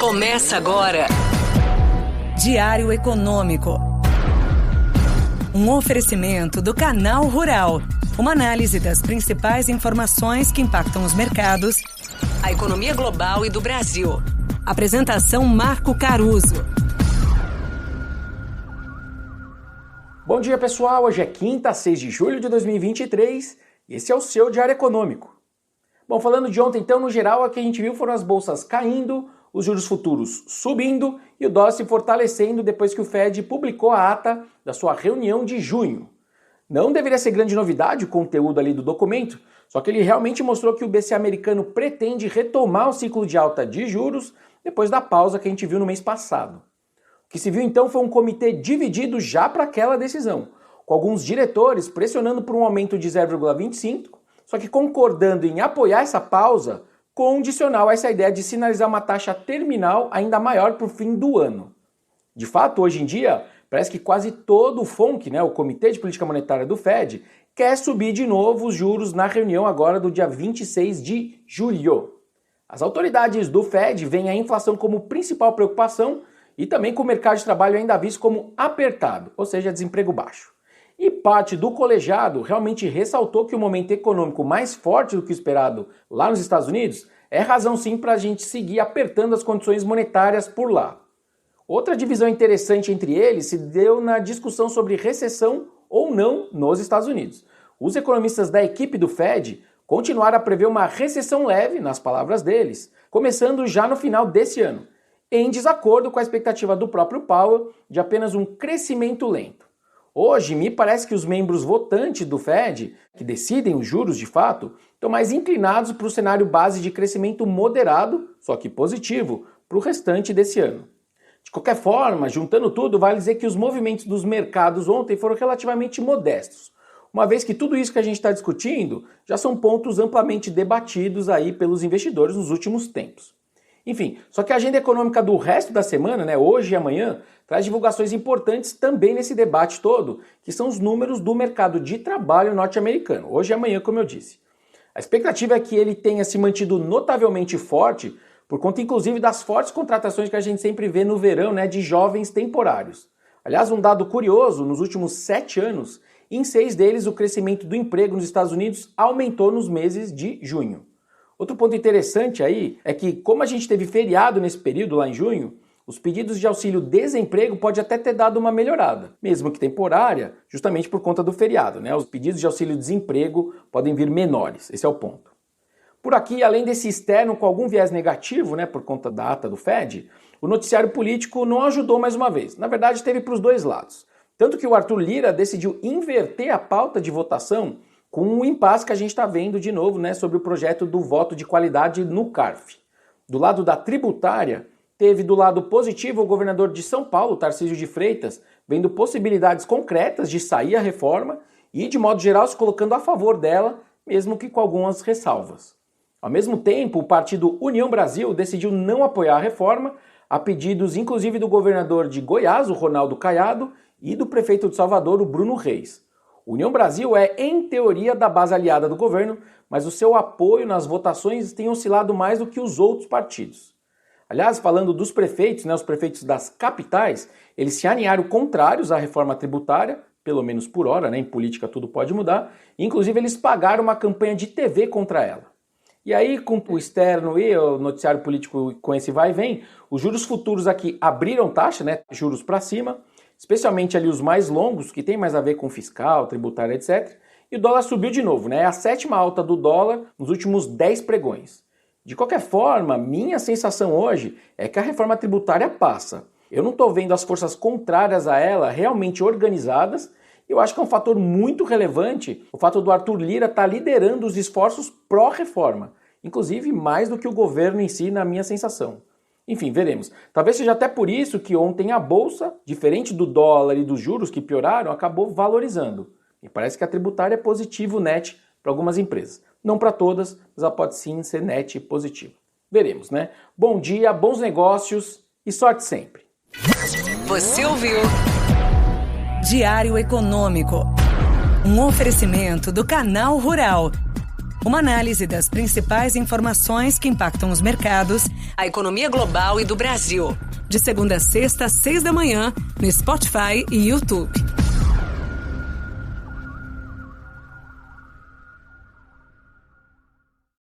Começa agora. Diário Econômico. Um oferecimento do Canal Rural. Uma análise das principais informações que impactam os mercados, A economia global e do Brasil. Apresentação Marco Caruso. Bom dia, pessoal. Hoje é quinta, 6 de julho de 2023 e esse é o seu Diário Econômico. Bom, falando de ontem, então, no geral, o que a gente viu foram as bolsas caindo, os juros futuros subindo e o dólar se fortalecendo depois que o Fed publicou a ata da sua reunião de junho. Não deveria ser grande novidade o conteúdo ali do documento, só que ele realmente mostrou que o BC americano pretende retomar o ciclo de alta de juros depois da pausa que a gente viu no mês passado. O que se viu então foi um comitê dividido já para aquela decisão, com alguns diretores pressionando por um aumento de 0,25, só que concordando em apoiar essa pausa condicional a essa ideia de sinalizar uma taxa terminal ainda maior para o fim do ano. De fato, hoje em dia, parece que quase todo o FONC, o Comitê de Política Monetária do Fed, quer subir de novo os juros na reunião agora do dia 26 de julho. As autoridades do Fed veem a inflação como principal preocupação e também com o mercado de trabalho ainda visto como apertado, ou seja, desemprego baixo. E parte do colegiado realmente ressaltou que o momento econômico mais forte do que o esperado lá nos Estados Unidos é razão sim para a gente seguir apertando as condições monetárias por lá. Outra divisão interessante entre eles se deu na discussão sobre recessão ou não nos Estados Unidos. Os economistas da equipe do Fed continuaram a prever uma recessão leve, nas palavras deles, começando já no final desse ano, em desacordo com a expectativa do próprio Powell de apenas um crescimento lento. Hoje, me parece que os membros votantes do Fed, que decidem os juros de fato, estão mais inclinados para o cenário base de crescimento moderado, só que positivo, para o restante desse ano. De qualquer forma, juntando tudo, vale dizer que os movimentos dos mercados ontem foram relativamente modestos, uma vez que tudo isso que a gente está discutindo já são pontos amplamente debatidos aí pelos investidores nos últimos tempos. Enfim, só que a agenda econômica do resto da semana, hoje e amanhã, traz divulgações importantes também nesse debate todo, que são os números do mercado de trabalho norte-americano, hoje e amanhã, como eu disse. A expectativa é que ele tenha se mantido notavelmente forte, por conta inclusive das fortes contratações que a gente sempre vê no verão, de jovens temporários. Aliás, um dado curioso, nos últimos 7 anos, em 6 deles o crescimento do emprego nos Estados Unidos aumentou nos meses de junho. Outro ponto interessante aí é que, como a gente teve feriado nesse período lá em junho, os pedidos de auxílio-desemprego pode até ter dado uma melhorada, mesmo que temporária, justamente por conta do feriado. Os pedidos de auxílio-desemprego podem vir menores, esse é o ponto. Por aqui, além desse externo com algum viés negativo, por conta da ata do Fed, o noticiário político não ajudou mais uma vez. Na verdade, teve para os dois lados. Tanto que o Arthur Lira decidiu inverter a pauta de votação com um impasse que a gente está vendo de novo, sobre o projeto do voto de qualidade no CARF. Do lado da tributária, teve do lado positivo o governador de São Paulo, Tarcísio de Freitas, vendo possibilidades concretas de sair a reforma e, de modo geral, se colocando a favor dela, mesmo que com algumas ressalvas. Ao mesmo tempo, o partido União Brasil decidiu não apoiar a reforma, a pedidos inclusive do governador de Goiás, o Ronaldo Caiado, e do prefeito de Salvador, o Bruno Reis. União Brasil é, em teoria, da base aliada do governo, mas o seu apoio nas votações tem oscilado mais do que os outros partidos. Aliás, falando dos prefeitos, os prefeitos das capitais, eles se alinharam contrários à reforma tributária, pelo menos por hora, em política tudo pode mudar, e, inclusive eles pagaram uma campanha de TV contra ela. E aí, com o externo e o noticiário político com esse vai e vem, os juros futuros aqui abriram taxa, juros para cima, especialmente ali os mais longos, que tem mais a ver com fiscal, tributário, etc. E o dólar subiu de novo, é a 7ª alta do dólar nos últimos 10 pregões. De qualquer forma, minha sensação hoje é que a reforma tributária passa. Eu não estou vendo as forças contrárias a ela realmente organizadas. Eu acho que é um fator muito relevante o fato do Arthur Lira estar liderando os esforços pró-reforma, inclusive mais do que o governo em si, na minha sensação. Enfim, veremos. Talvez seja até por isso que ontem a bolsa, diferente do dólar e dos juros que pioraram, acabou valorizando. E parece que a tributária é positivo net para algumas empresas. Não para todas, mas ela pode sim ser net positivo. Veremos, Bom dia, bons negócios e sorte sempre. Você ouviu? Diário Econômico. Um oferecimento do Canal Rural. Uma análise das principais informações que impactam os mercados, a economia global e do Brasil. De segunda a sexta, às 6 da manhã, no Spotify e YouTube.